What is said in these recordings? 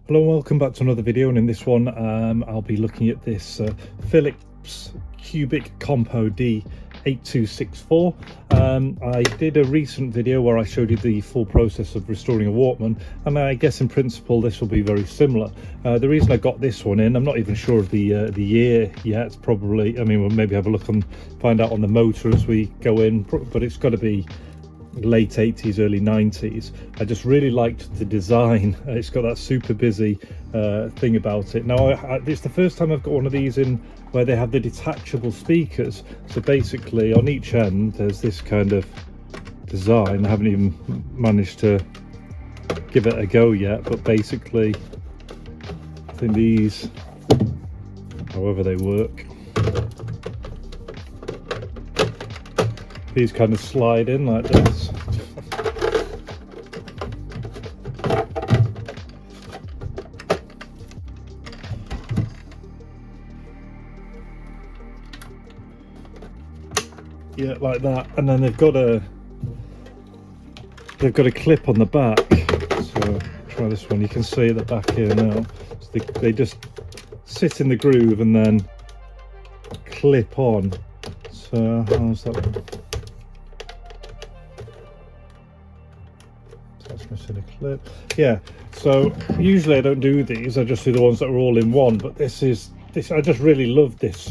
Hello and welcome back to another video, and in this one I'll be looking at this Philips Cubic Compo D8264. I did a recent video where I showed you the full process of restoring a Walkman, and I guess in principle this will be very similar. The reason I got this one in, I'm not even sure of the year yet. It's probably, I mean, we'll maybe have a look and find out on the motor as we go in, but it's got to be late 80s, early 90s. I just really liked the design. It's got that super busy thing about it. Now it's the first time I've got one of these in where they have the detachable speakers, so basically on each end there's this kind of design. I haven't even managed to give it a go yet, but basically I think these, however they work, these kind of slide in like this. Yeah, like that, and then they've got a clip on the back. So try this one. You can see at the back here now. So they just sit in the groove and then clip on. So how's that one? That's missing a clip. Yeah, so usually I don't do these, I just do the ones that are all in one, but this I just really love this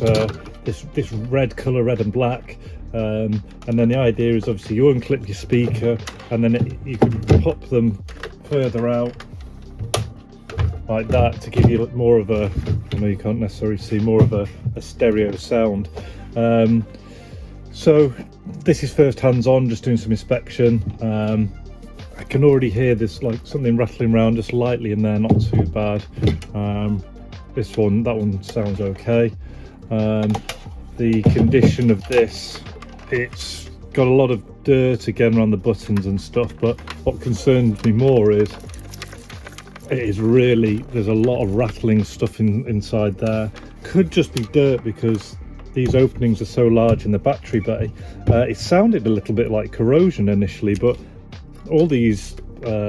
this red colour, red and black, and then the idea is obviously you unclip your speaker and then you can pop them further out like that to give you more of a, I know you can't necessarily see, more of a stereo sound. So this is first hands on, just doing some inspection. I can already hear this, like something rattling around just lightly in there, not too bad. That one sounds okay. The condition of this, it's got a lot of dirt again around the buttons and stuff, but what concerns me more is there's a lot of rattling stuff inside there. Could just be dirt because these openings are so large in the battery bay. It sounded a little bit like corrosion initially, but all these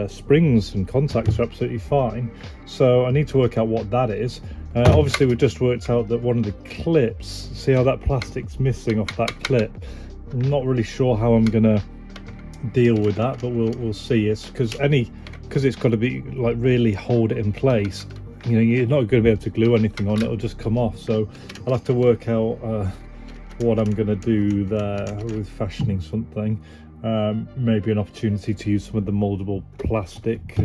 springs and contacts are absolutely fine, so I need to work out what that is. Obviously we've just worked out that one of the clips, see how that plastic's missing off that clip. I'm not really sure how I'm gonna deal with that, but we'll see. It's because it's got to be like really hold it in place. You know, you're not going to be able to glue anything on it, it'll just come off. So I'll have to work out what I'm going to do there with fashioning something. Maybe an opportunity to use some of the moldable plastic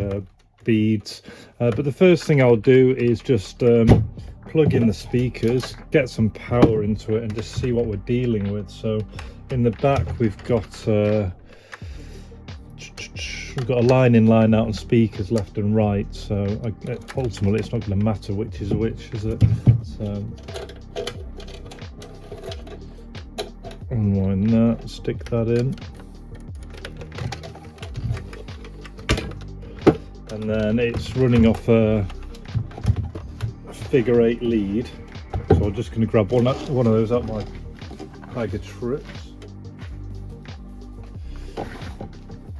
beads, but the first thing I'll do is just plug in the speakers, get some power into it and just see what we're dealing with. So in the back we've got a line in, line out and speakers left and right, so ultimately it's not going to matter which is which, is it? So unwind that, stick that in, and then it's running off a figure 8 lead, so I'm just going to grab one of those out my bag of tricks.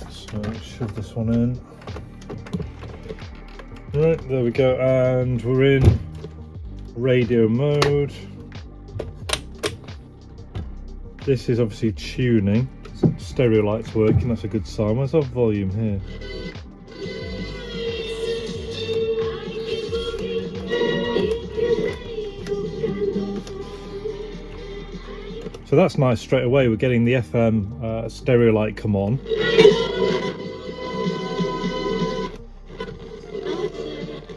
So shove this one in. Right, there we go, and we're in radio mode. This is obviously tuning. Stereo light's working, that's a good sign. Where's our volume here? So that's nice, straight away we're getting the FM stereo light come on.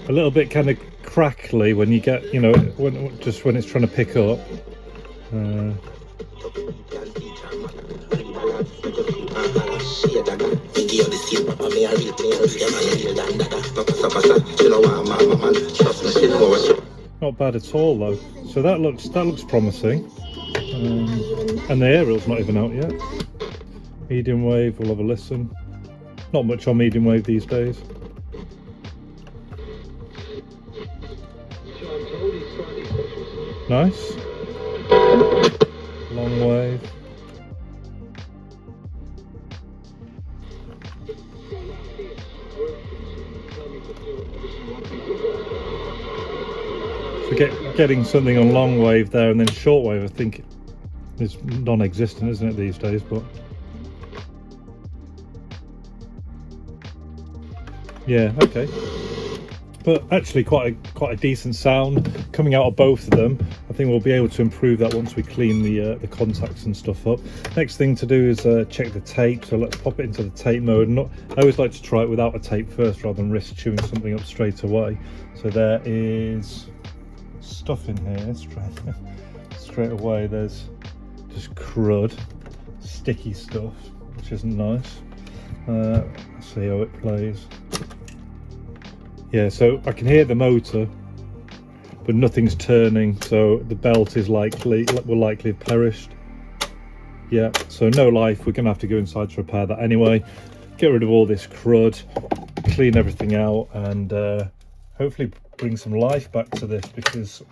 A little bit kind of crackly when you get, you know, when it's trying to pick up. Not bad at all though. So that looks promising. And the aerial's not even out yet. Medium wave, we'll have a listen. Not much on medium wave these days. Nice. Long wave. getting something on long wave there, and then short wave I think is non-existent, isn't it, these days? But yeah, okay. But actually quite a decent sound coming out of both of them. I think we'll be able to improve that once we clean the contacts and stuff up. Next thing to do is check the tape, so let's pop it into the tape mode. I always like to try it without a tape first rather than risk chewing something up straight away. So there is stuff in here straight away. There's just crud, sticky stuff, which isn't nice. Let's see how it plays. Yeah, so I can hear the motor, but nothing's turning, so the belt is will likely have perished. Yeah, so no life. We're gonna have to go inside to repair that anyway. Get rid of all this crud, clean everything out, and hopefully bring some life back to this, because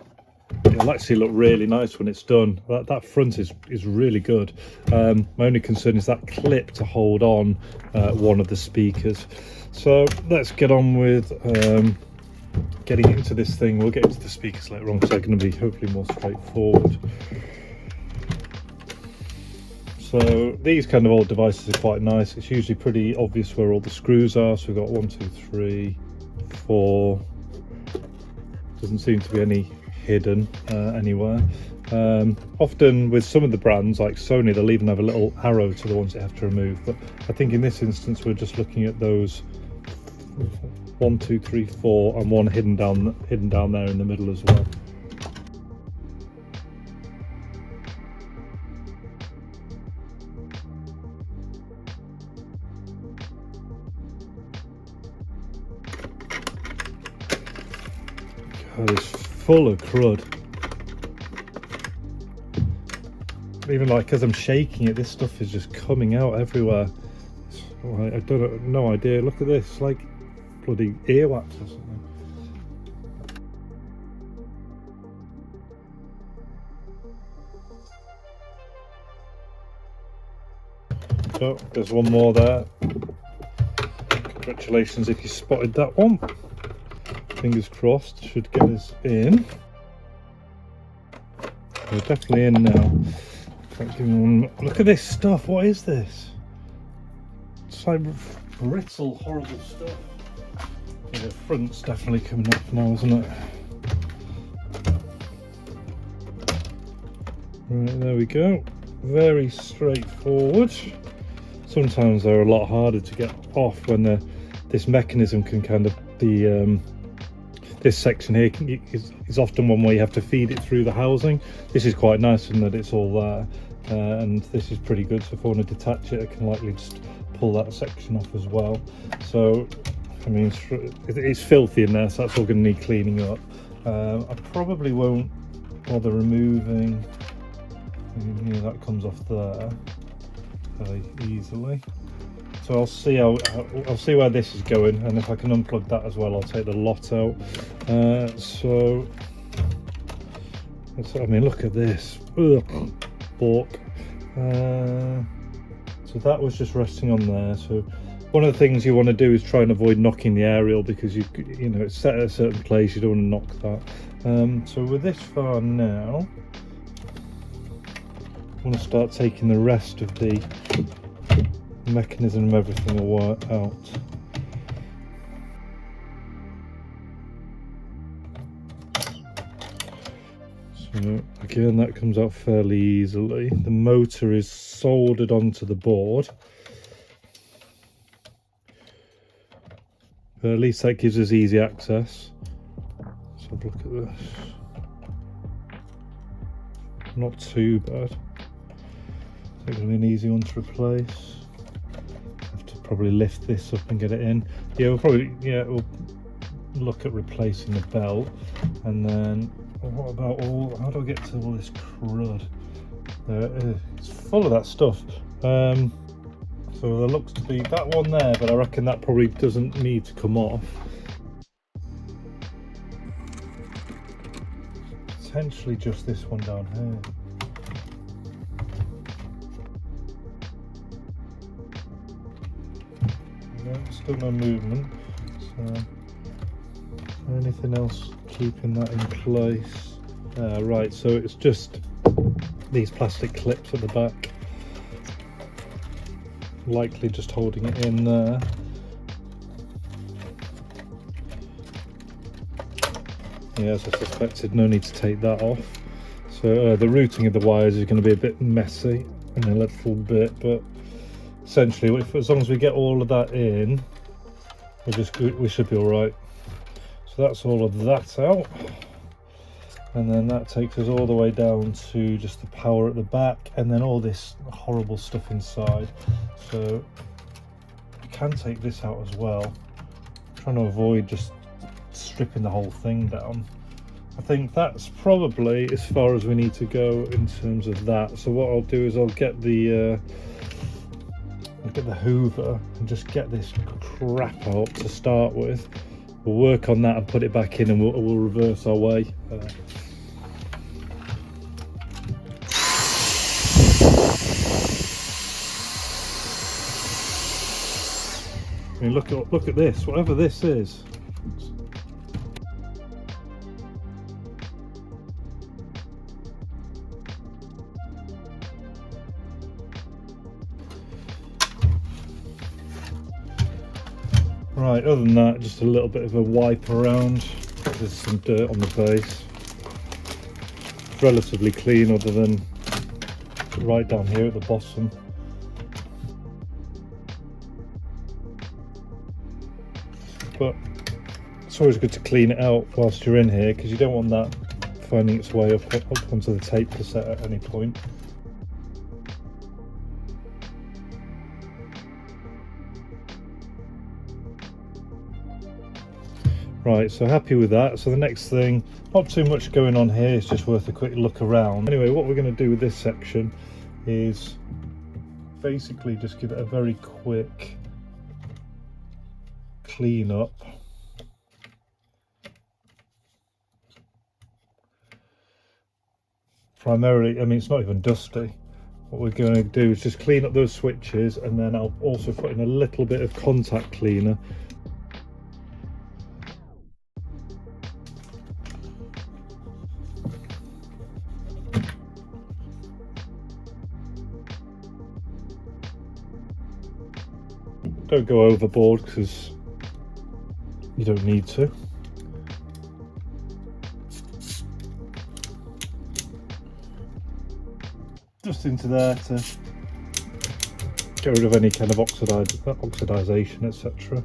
it'll actually look really nice when it's done. That front is really good. My only concern is that clip to hold on one of the speakers. So let's get on with getting into this thing. We'll get into the speakers later on, because they're going to be hopefully more straightforward. So these kind of old devices are quite nice. It's usually pretty obvious where all the screws are. So we've got 1, 2, 3, 4. Doesn't seem to be any hidden anywhere. Often with some of the brands like Sony, they'll even have a little arrow to the ones they have to remove, but I think in this instance we're just looking at those 1, 2, 3, 4 and one hidden down there in the middle as well. God, it's full of crud. Even like as I'm shaking it, this stuff is just coming out everywhere. I don't know, no idea. Look at this, like bloody earwax or something. So there's one more there. Congratulations if you spotted that one. Fingers crossed, should get us in. We're definitely in now. Can't give me one. Look at this stuff. What is this? It's like brittle, horrible stuff. Yeah, the front's definitely coming off now, isn't it? Right, there we go. Very straightforward. Sometimes they're a lot harder to get off when this mechanism can kind of be. This section here is often one where you have to feed it through the housing. This is quite nice in that it's all there, and this is pretty good. So if I want to detach it, I can likely just pull that section off as well. So I mean, it's filthy in there, so that's all going to need cleaning up. I probably won't bother removing. Yeah, that comes off there very easily. So I'll see where this is going, and if I can unplug that as well, I'll take the lot out. So I mean, look at this. Ugh, bork. So that was just resting on there. So one of the things you want to do is try and avoid knocking the aerial, because you know it's set at a certain place. You don't want to knock that. So we're this far now. I want to start taking the rest of the mechanism and everything will work out. So again, that comes out fairly easily. The motor is soldered onto the board, but at least that gives us easy access. Let's have a look at this. Not too bad. It's going to be an easy one to replace. Probably lift this up and get it in. We'll look at replacing the belt. And then what about how do I get to all this crud? It's full of that stuff. So there looks to be that one there, but I reckon that probably doesn't need to come off. Potentially just this one down here. Still no movement, so anything else keeping that in place? Right, so it's just these plastic clips at the back, likely just holding it in there. Yeah, as I suspected, no need to take that off. So the routing of the wires is going to be a bit messy in a little bit, but essentially, as long as we get all of that in, we should be all right. So that's all of that out, and then that takes us all the way down to just the power at the back, and then all this horrible stuff inside. So I can take this out as well. I'm trying to avoid just stripping the whole thing down. I think that's probably as far as we need to go in terms of that. So what I'll do is I'll get the Hoover and just get this crap out to start with. We'll work on that and put it back in, and we'll reverse our way. I mean, look at this. Whatever this is. Right, other than that, just a little bit of a wipe around. There's some dirt on the base. It's relatively clean, other than right down here at the bottom. But it's always good to clean it out whilst you're in here, because you don't want that finding its way up onto the tape cassette at any point. Right, so happy with that. So the next thing, not too much going on here, it's just worth a quick look around. Anyway, what we're going to do with this section is basically just give it a very quick clean up. Primarily, I mean, it's not even dusty. What we're going to do is just clean up those switches, and then I'll also put in a little bit of contact cleaner. Don't go overboard, because you don't need to. Just into there to get rid of any kind of oxidization, etc.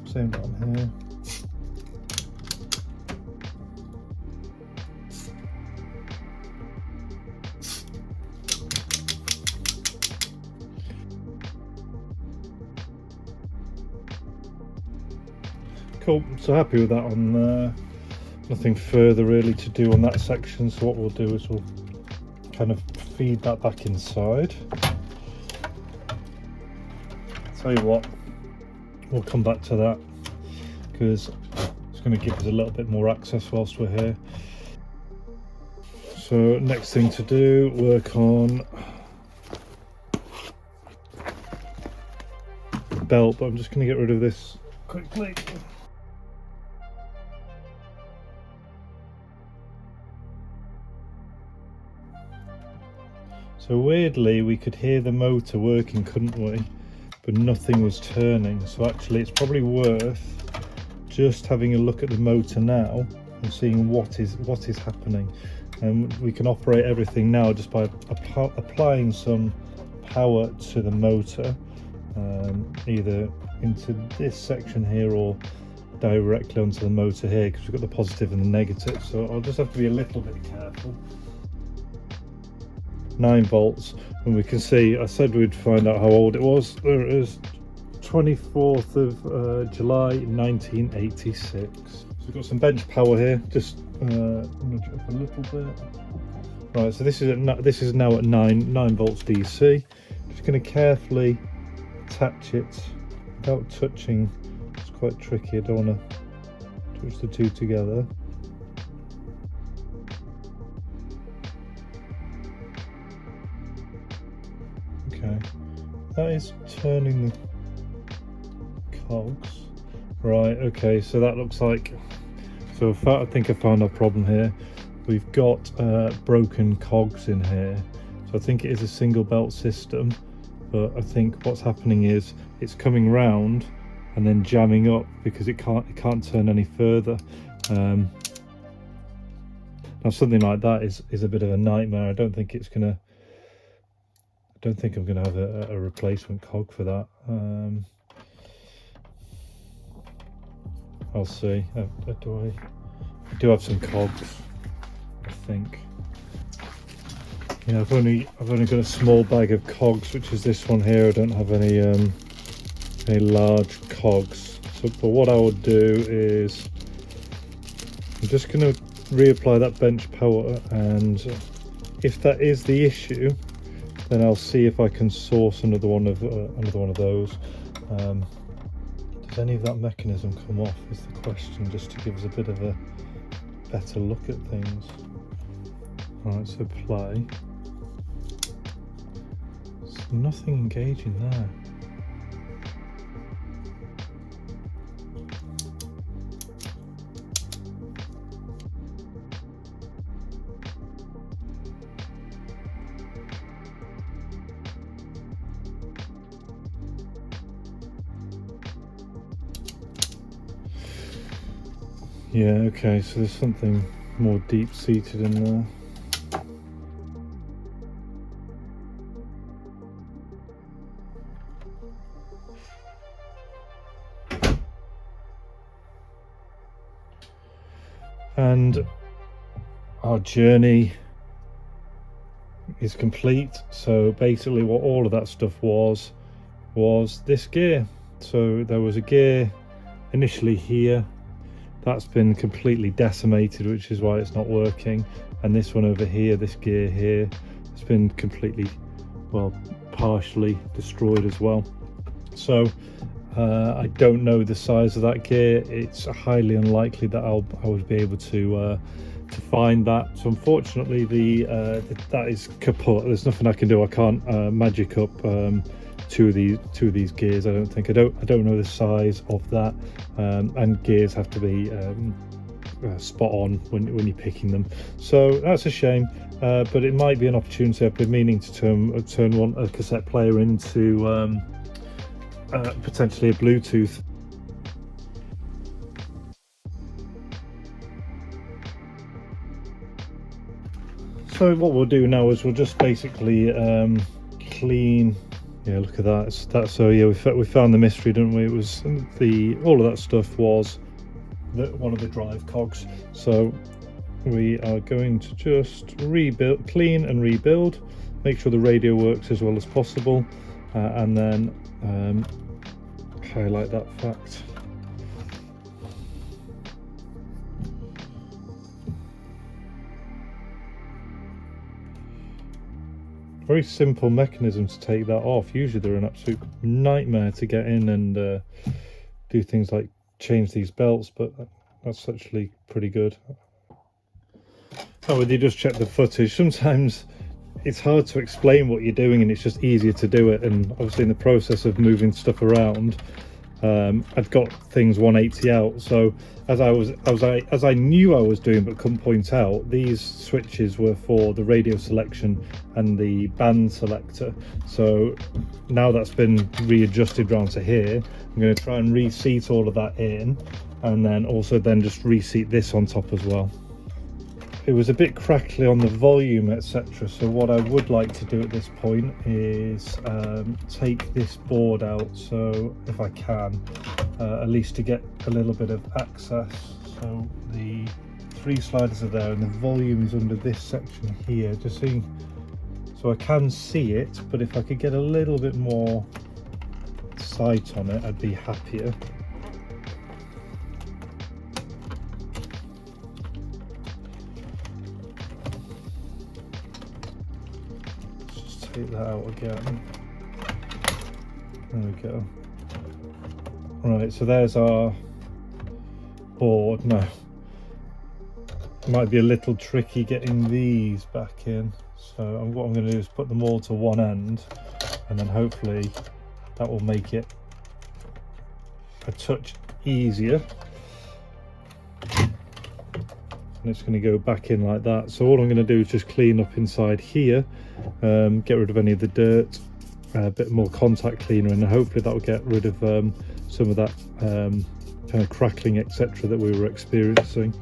Same down here. Cool, so happy with that on there. Nothing further really to do on that section, so what we'll do is we'll kind of feed that back inside. Tell you what, we'll come back to that, because it's going to give us a little bit more access whilst we're here. So next thing to do, work on the belt, but I'm just going to get rid of this quickly. So weirdly, we could hear the motor working, couldn't we? But nothing was turning. So actually, it's probably worth just having a look at the motor now and seeing what is happening. And we can operate everything now just by applying some power to the motor, either into this section here or directly onto the motor here, because we've got the positive and the negative. So I'll just have to be a little bit careful. 9 volts, and we can see, I said we'd find out how old it was. There it is, 24th of July 1986. So we've got some bench power here. Just I'm going to up a little bit. Right, so this is now at 9 volts DC. Just going to carefully attach it without touching. It's quite tricky. I don't want to touch the two together. Okay, that is turning the cogs. Right, okay, so that looks like, so I think I found a problem here. we've got broken cogs in here. So I think it is a single belt system, but I think what's happening is it's coming round and then jamming up because it can't turn any further. Now something like that is a bit of a nightmare. I don't think I'm gonna have a replacement cog for that. I'll see. I do have some cogs, I think. Yeah, I've only got a small bag of cogs, which is this one here. I don't have any large cogs. So, but what I would do is I'm just going to reapply that bench power, and if that is the issue, then I'll see if I can source another one of those. Does any of that mechanism come off is the question, just to give us a bit of a better look at things. Alright, so play. There's nothing engaging there. Yeah, okay, so there's something more deep-seated in there. And our journey is complete. So basically what all of that stuff was this gear. So there was a gear initially here that's been completely decimated, which is why it's not working, and this one over here, this gear here, has been completely, well, partially destroyed as well. So I don't know the size of that gear. It's highly unlikely that I would be able to find that. So unfortunately, that is kaput. There's nothing I can do. I can't magic up two of these gears. I don't think. I don't know the size of that, and gears have to be spot on when you're picking them. So that's a shame. But it might be an opportunity. I've been meaning to turn a cassette player into potentially a Bluetooth. So what we'll do now is we'll just basically clean. Yeah, look at that. So yeah, we found the mystery, didn't we? It was all of that stuff was one of the drive cogs. So we are going to just clean and rebuild, make sure the radio works as well as possible, and then highlight that fact. Very simple mechanism to take that off. Usually they're an absolute nightmare to get in and do things like change these belts, but that's actually pretty good. Oh, well, you just check the footage. Sometimes it's hard to explain what you're doing, and it's just easier to do it. And obviously in the process of moving stuff around, I'd got things 180 out. So as I knew I was doing but couldn't point out, these switches were for the radio selection and the band selector. So now that's been readjusted round to here, I'm going to try and reseat all of that in, and then also just reseat this on top as well. It was a bit crackly on the volume, etc. So what I would like to do at this point is take this board out, so if I can, at least to get a little bit of access. So the 3 sliders are there, and the volume is under this section here, just so I can see it, but if I could get a little bit more sight on it, I'd be happier. Take that out again. There we go. Right, so there's our board. Now, it might be a little tricky getting these back in. So what I'm going to do is put them all to one end, and then hopefully that will make it a touch easier. and it's going to go back in like that. So all I'm going to do is just clean up inside here, get rid of any of the dirt, a bit more contact cleaner, and hopefully that will get rid of some of that kind of crackling etc. that we were experiencing.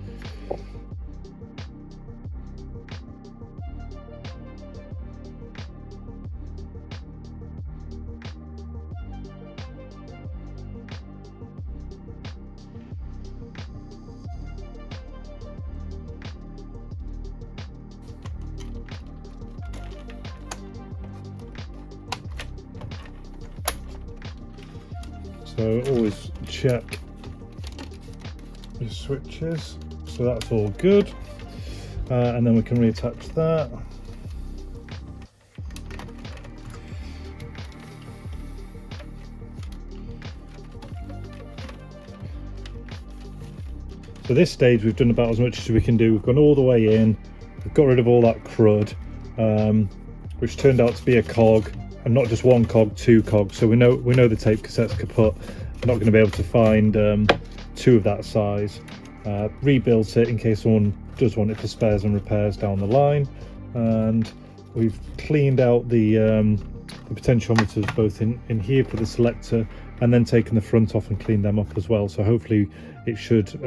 So always check your switches, so that's all good, and then we can reattach that. So this stage we've done about as much as we can do. We've gone all the way in, we've got rid of all that crud, which turned out to be a cog, and not just one cog, two cogs. So we know the tape cassette's kaput. We're not going to be able to find two of that size. Rebuilt it in case someone does want it for spares and repairs down the line, and we've cleaned out the potentiometers both in here for the selector, and then taken the front off and cleaned them up as well. So hopefully it should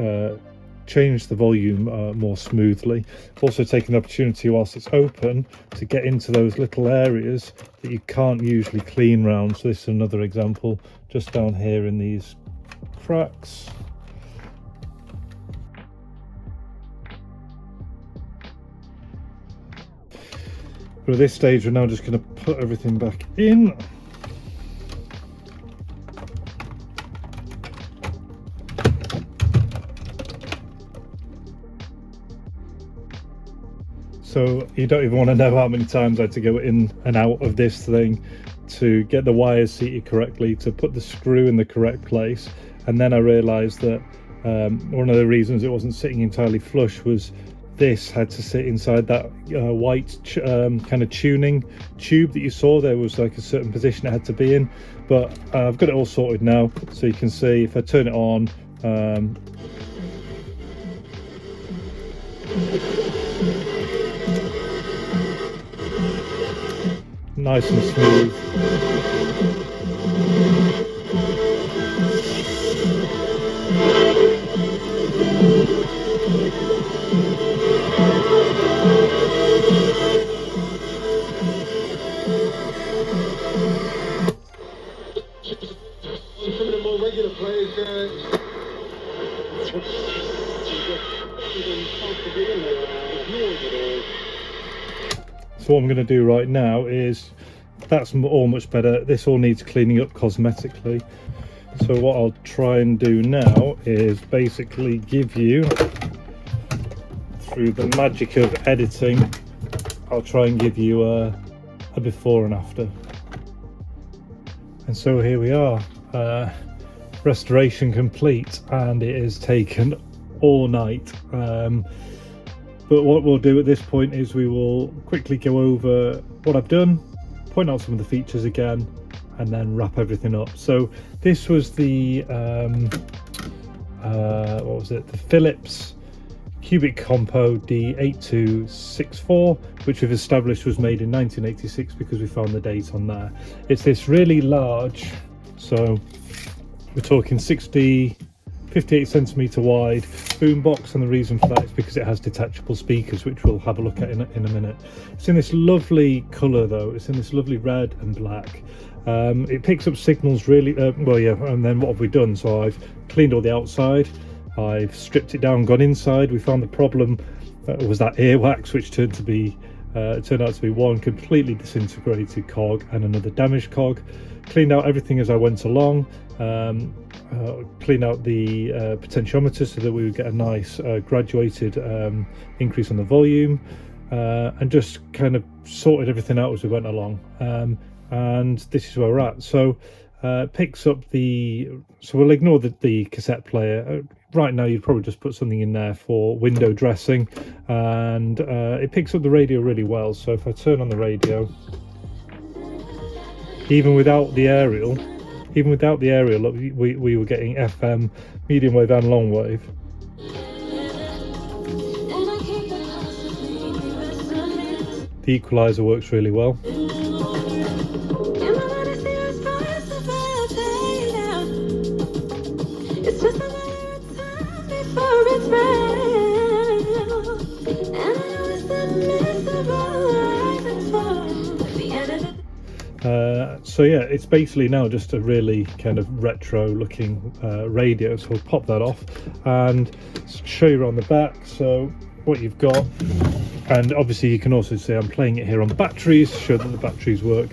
change the volume more smoothly. Also taking the opportunity whilst it's open to get into those little areas that you can't usually clean round. So this is another example, just down here in these cracks. But at this stage we're now just going to put everything back in. So you don't even want to know how many times I had to go in and out of this thing to get the wires seated correctly, to put the screw in the correct place. And then I realised that one of the reasons it wasn't sitting entirely flush was this had to sit inside that white kind of tuning tube that you saw. There was like a certain position it had to be in, but I've got it all sorted now. So you can see if I turn it on, nice and smooth. Some of the more regular players, So what I'm going to do right now is, that's all much better. This all needs cleaning up cosmetically. So what I'll try and do now is basically give you, through the magic of editing, I'll try and give you a before and after. And so here we are, restoration complete, and it has taken all night. But what we'll do at this point is we will quickly go over what I've done, point out some of the features again, and then wrap everything up. So this was the what was it? The Philips cubic Compo D8264, which we've established was made in 1986 because we found the date on there. It's this really large, so we're talking 58 centimeter wide boombox, and the reason for that is because it has detachable speakers, which we'll have a look at in a minute. It's in this lovely colour though. It's in this lovely red and black. It picks up signals really well, yeah. And then what have we done? So I've cleaned all the outside, I've stripped it down, gone inside. We found the problem was that earwax, which turned out to be one completely disintegrated cog and another damaged cog. Cleaned out everything as I went along. Clean out the potentiometer so that we would get a nice graduated increase on the volume, and just kind of sorted everything out as we went along. And this is where we're at. So picks up so we'll ignore the cassette player. Right now you'd probably just put something in there for window dressing, and it picks up the radio really well. So if I turn on the radio, even without the aerial, look, we were getting FM, medium wave and long wave. The equalizer works really well. So yeah, it's basically now just a really kind of retro looking radio, so we'll pop that off and show you around the back. So what you've got, and obviously you can also see I'm playing it here on batteries, show that the batteries work.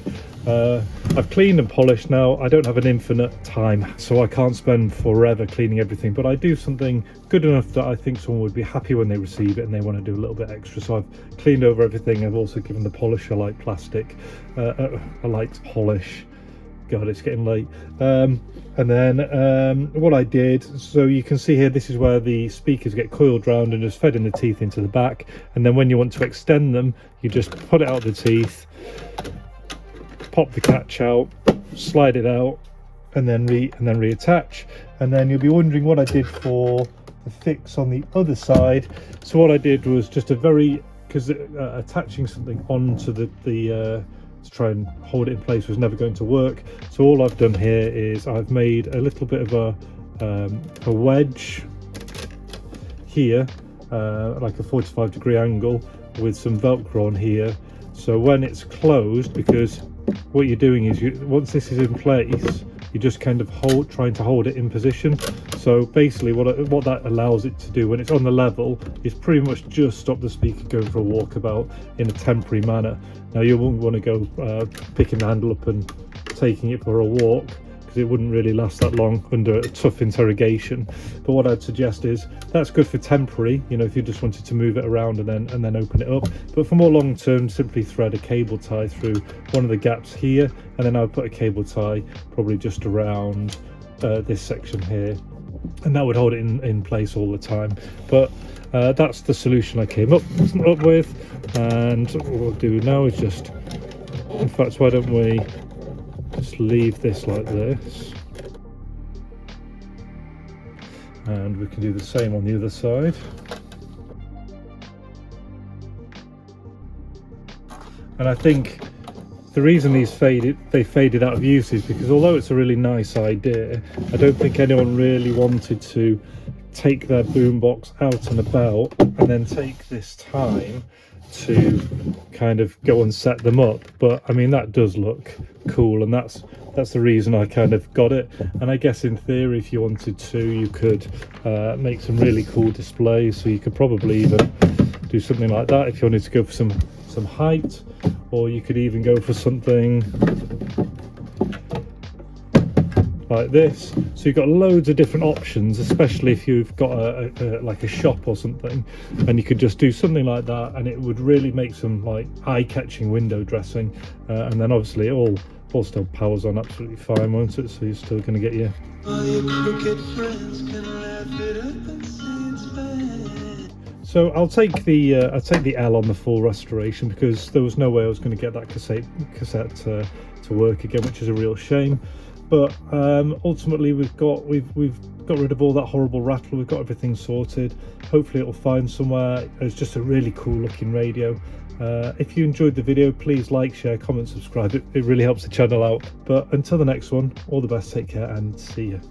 I've cleaned and polished now. I don't have an infinite time, so I can't spend forever cleaning everything, but I do something good enough that I think someone would be happy when they receive it and they want to do a little bit extra. So I've cleaned over everything. I've also given the polish a light plastic, a light polish. God, it's getting late. And then what I did, so you can see here, this is where the speakers get coiled round and just fed in the teeth into the back. And then when you want to extend them, you just put it out the teeth, pop the catch out, slide it out, and then reattach. And then you'll be wondering what I did for the fix on the other side. So what I did was just because attaching something onto the to try and hold it in place was never going to work. So all I've done here is I've made a little bit of a wedge here, like a 45-degree angle with some Velcro on here. So when it's closed, because what you're doing is once this is in place, you're just kind of trying to hold it in position. So basically what that allows it to do when it's on the level is pretty much just stop the speaker going for a walkabout in a temporary manner. Now you wouldn't want to go picking the handle up and taking it for a walk, because it wouldn't really last that long under a tough interrogation. But what I'd suggest is that's good for temporary, you know, if you just wanted to move it around and then open it up. But for more long term, simply thread a cable tie through one of the gaps here, and then I would put a cable tie probably just around this section here, and that would hold it in place all the time. But that's the solution I came up with, and what we'll do now is just, in fact, why don't we just leave this like this, and we can do the same on the other side. And I think the reason they faded out of use is because although it's a really nice idea, I don't think anyone really wanted to take their boombox out and about and then take this time to kind of go and set them up. But I mean, that does look cool, and that's the reason I kind of got it. And I guess in theory, if you wanted to, you could make some really cool displays. So you could probably even do something like that if you wanted to go for some height, or you could even go for something like this. So you've got loads of different options, especially if you've got like a shop or something, and you could just do something like that, and it would really make some like eye-catching window dressing. And then obviously it all still powers on absolutely fine, won't it? So you're still going to get your cricket friends can laugh it up and say it's bad. So I'll take the L on the full restoration, because there was no way I was going to get that cassette to work again, which is a real shame. But ultimately we've got rid of all that horrible rattle. We've got everything sorted. Hopefully it'll find somewhere. It's just a really cool looking radio. If you enjoyed the video, please like, share, comment, subscribe. It really helps the channel out. But until the next one, all the best, take care, and see you.